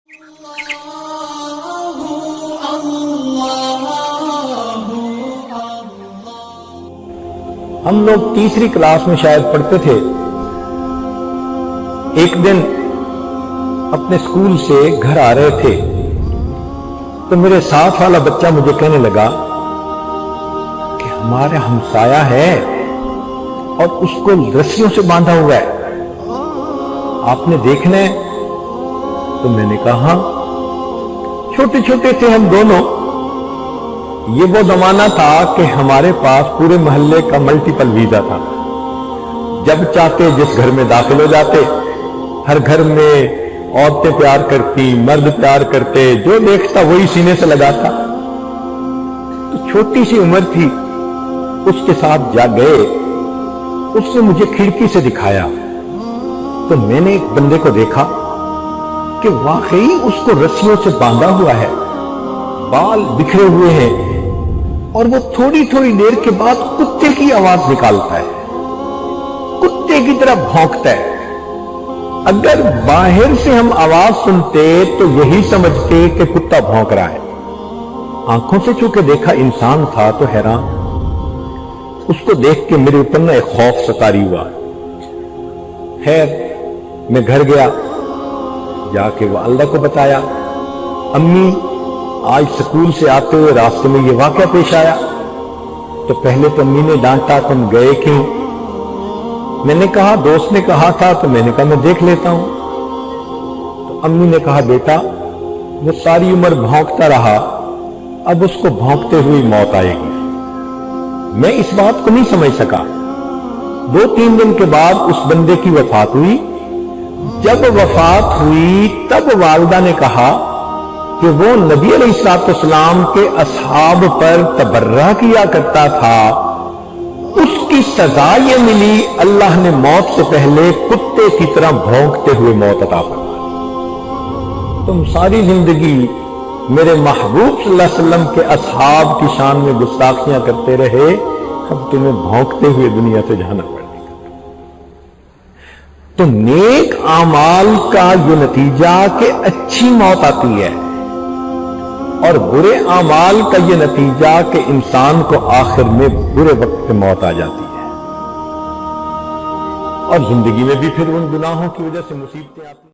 ہم لوگ تیسری کلاس میں شاید پڑھتے تھے. ایک دن اپنے اسکول سے گھر آ رہے تھے تو میرے ساتھ والا بچہ مجھے کہنے لگا کہ ہمارا ہمسایہ ہے اور اس کو رسیوں سے باندھا ہوا ہے, آپ نے دیکھنا ہے. تو میں نے کہا چھوٹے چھوٹے تھے ہم دونوں. یہ وہ زمانہ تھا کہ ہمارے پاس پورے محلے کا ملٹیپل ویزا تھا. جب چاہتے جس گھر میں داخل ہو جاتے. ہر گھر میں عورتیں پیار کرتی, مرد پیار کرتے, جو دیکھتا وہی سینے سے لگاتا. تو چھوٹی سی عمر تھی, اس کے ساتھ جا گئے. اس نے مجھے کھڑکی سے دکھایا تو میں نے ایک بندے کو دیکھا کہ واقعی اس کو رسیوں سے باندھا ہوا ہے, بال بکھرے ہوئے ہیں, اور وہ تھوڑی تھوڑی دیر کے بعد کتے کی آواز نکالتا ہے, کتے کی طرح بھونکتا ہے. اگر باہر سے ہم آواز سنتے تو یہی سمجھتے کہ کتا بھونک رہا ہے. آنکھوں سے چونکہ دیکھا انسان تھا تو حیران. اس کو دیکھ کے میرے اوپر ایک خوف ستاری ہوا. خیر میں گھر گیا, جا کے والدہ کو بتایا, امی آج سکول سے آتے ہوئے راستے میں یہ واقعہ پیش آیا. تو پہلے تو امی نے ڈانٹا, تم گئے کیوں؟ میں نے کہا دوست نے کہا تھا تو میں نے کہا میں دیکھ لیتا ہوں. تو امی نے کہا بیٹا وہ ساری عمر بھونکتا رہا, اب اس کو بھونکتے ہوئی موت آئے گی. میں اس بات کو نہیں سمجھ سکا. 2-3 دن کے بعد اس بندے کی وفات ہوئی. جب وفات ہوئی تب والدہ نے کہا کہ وہ نبی علیہ السلام کے اصحاب پر تبرہ کیا کرتا تھا, اس کی سزا یہ ملی اللہ نے موت سے پہلے کتے کی طرح بھونکتے ہوئے موت عطا فرمائی. تم ساری زندگی میرے محبوب صلی اللہ علیہ وسلم کے اصحاب کی شان میں گستاخیاں کرتے رہے, اب تمہیں بھونکتے ہوئے دنیا سے جانا پڑے گا. تو نیک اعمال کا یہ نتیجہ کہ اچھی موت آتی ہے, اور برے اعمال کا یہ نتیجہ کہ انسان کو آخر میں برے وقت پہ موت آ جاتی ہے, اور زندگی میں بھی پھر ان گناہوں کی وجہ سے مصیبتیں آتی ہیں.